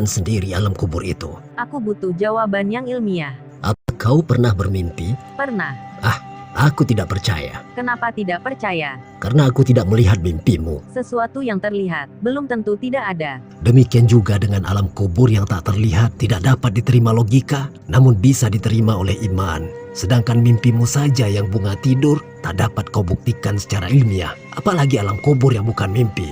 sendiri alam kubur itu? Aku butuh jawaban yang ilmiah. Apa kau pernah bermimpi? Pernah. Aku tidak percaya. Kenapa tidak percaya? Karena aku tidak melihat mimpimu. Sesuatu yang terlihat belum tentu tidak ada. Demikian juga dengan alam kubur yang tak terlihat, tidak dapat diterima logika, namun bisa diterima oleh iman. Sedangkan mimpimu saja yang bunga tidur tak dapat kau buktikan secara ilmiah, apalagi alam kubur yang bukan mimpi,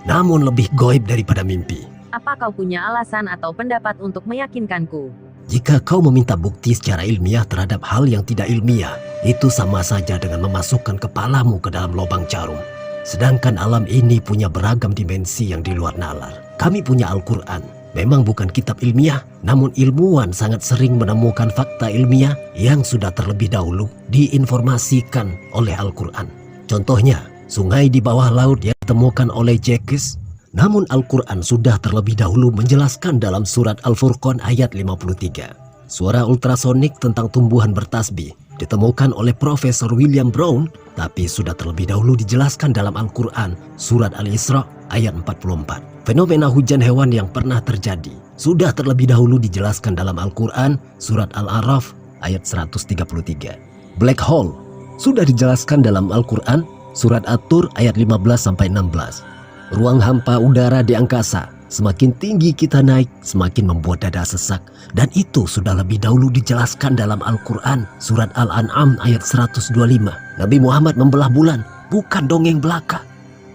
namun lebih gaib daripada mimpi. Apa kau punya alasan atau pendapat untuk meyakinkanku? Jika kau meminta bukti secara ilmiah terhadap hal yang tidak ilmiah, itu sama saja dengan memasukkan kepalamu ke dalam lubang jarum. Sedangkan alam ini punya beragam dimensi yang di luar nalar. Kami punya Al-Quran. Memang bukan kitab ilmiah, namun ilmuwan sangat sering menemukan fakta ilmiah yang sudah terlebih dahulu diinformasikan oleh Al-Quran. Contohnya, sungai di bawah laut yang ditemukan oleh Jacques. Namun Al-Quran sudah terlebih dahulu menjelaskan dalam surat Al-Furqan ayat 53. Suara ultrasonik tentang tumbuhan bertasbih ditemukan oleh Profesor William Brown, tapi sudah terlebih dahulu dijelaskan dalam Al-Quran surat Al-Isra ayat 44. Fenomena hujan hewan yang pernah terjadi sudah terlebih dahulu dijelaskan dalam Al-Quran surat Al-A'raf ayat 133. Black hole sudah dijelaskan dalam Al-Quran surat At-Tur ayat 15-16. Ruang hampa udara di angkasa, semakin tinggi kita naik, semakin membuat dada sesak. Dan itu sudah lebih dahulu dijelaskan dalam Al-Quran, surat Al-An'am ayat 125. Nabi Muhammad membelah bulan, bukan dongeng belaka.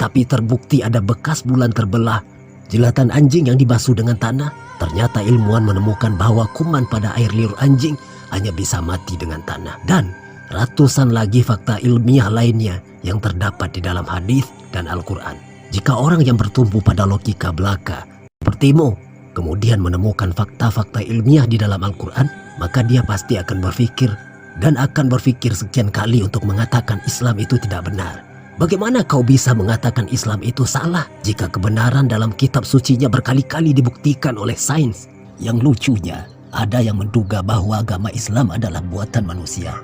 Tapi terbukti ada bekas bulan terbelah. Jilatan anjing yang dibasuh dengan tanah, ternyata ilmuwan menemukan bahwa kuman pada air liur anjing hanya bisa mati dengan tanah. Dan ratusan lagi fakta ilmiah lainnya yang terdapat di dalam hadis dan Al-Quran. Jika orang yang bertumpu pada logika belaka sepertimu kemudian menemukan fakta-fakta ilmiah di dalam Al-Quran, maka dia pasti akan berpikir dan akan berpikir sekian kali untuk mengatakan Islam itu tidak benar. Bagaimana kau bisa mengatakan Islam itu salah jika kebenaran dalam kitab sucinya berkali-kali dibuktikan oleh sains? Yang lucunya, ada yang menduga bahwa agama Islam adalah buatan manusia.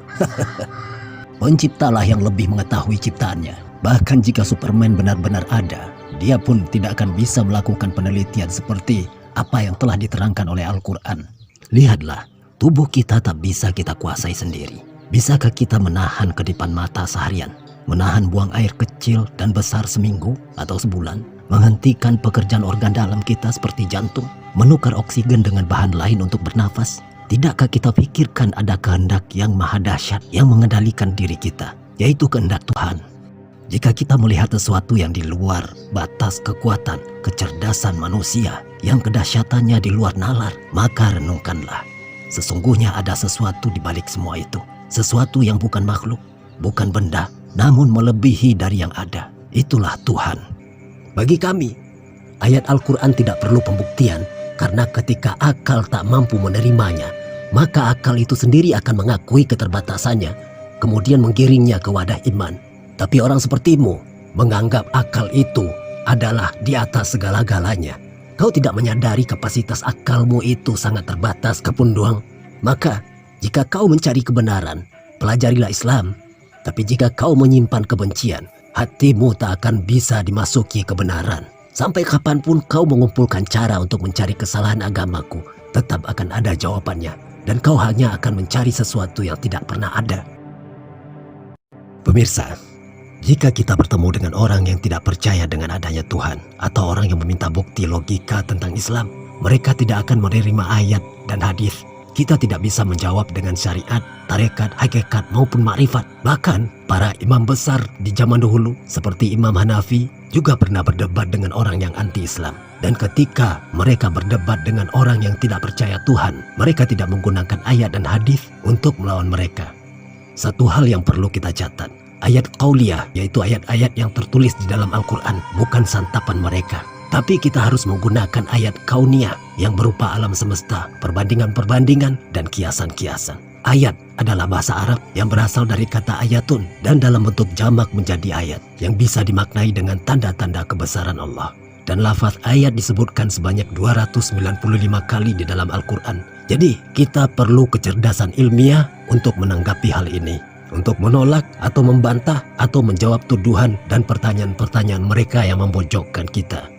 Penciptalah yang lebih mengetahui ciptaannya. Bahkan jika Superman benar-benar ada, dia pun tidak akan bisa melakukan penelitian seperti apa yang telah diterangkan oleh Al-Quran. Lihatlah, tubuh kita tak bisa kita kuasai sendiri. Bisakah kita menahan kedipan mata seharian? Menahan buang air kecil dan besar seminggu atau sebulan? Menghentikan pekerjaan organ dalam kita seperti jantung? Menukar oksigen dengan bahan lain untuk bernafas? Tidakkah kita pikirkan ada kehendak yang maha dahsyat yang mengendalikan diri kita, yaitu kehendak Tuhan? Jika kita melihat sesuatu yang di luar batas kekuatan, kecerdasan manusia, yang kedahsyatannya di luar nalar, maka renungkanlah. Sesungguhnya ada sesuatu di balik semua itu. Sesuatu yang bukan makhluk, bukan benda, namun melebihi dari yang ada. Itulah Tuhan. Bagi kami, ayat Al-Quran tidak perlu pembuktian, karena ketika akal tak mampu menerimanya, maka akal itu sendiri akan mengakui keterbatasannya, kemudian menggiringnya ke wadah iman. Tapi orang sepertimu menganggap akal itu adalah di atas segala-galanya. Kau tidak menyadari kapasitas akalmu itu sangat terbatas kepunduang. Maka jika kau mencari kebenaran, pelajarilah Islam. Tapi jika kau menyimpan kebencian, hatimu tak akan bisa dimasuki kebenaran. Sampai kapanpun kau mengumpulkan cara untuk mencari kesalahan agamaku, tetap akan ada jawabannya. Dan kau hanya akan mencari sesuatu yang tidak pernah ada. Pemirsa, jika kita bertemu dengan orang yang tidak percaya dengan adanya Tuhan, atau orang yang meminta bukti logika tentang Islam, mereka tidak akan menerima ayat dan hadis. Kita tidak bisa menjawab dengan syariat, tarekat, hakikat maupun makrifat. Bahkan para imam besar di zaman dahulu seperti Imam Hanafi juga pernah berdebat dengan orang yang anti-Islam. Dan ketika mereka berdebat dengan orang yang tidak percaya Tuhan, mereka tidak menggunakan ayat dan hadis untuk melawan mereka. Satu hal yang perlu kita catat, ayat qauliyah, yaitu ayat-ayat yang tertulis di dalam Al-Quran, bukan santapan mereka. Tapi kita harus menggunakan ayat kauniyah yang berupa alam semesta, perbandingan-perbandingan, dan kiasan-kiasan. Ayat adalah bahasa Arab yang berasal dari kata ayatun dan dalam bentuk jamak menjadi ayat yang bisa dimaknai dengan tanda-tanda kebesaran Allah. Dan lafaz ayat disebutkan sebanyak 295 kali di dalam Al-Quran. Jadi kita perlu kecerdasan ilmiah untuk menanggapi hal ini, untuk menolak atau membantah atau menjawab tuduhan dan pertanyaan-pertanyaan mereka yang memojokkan kita.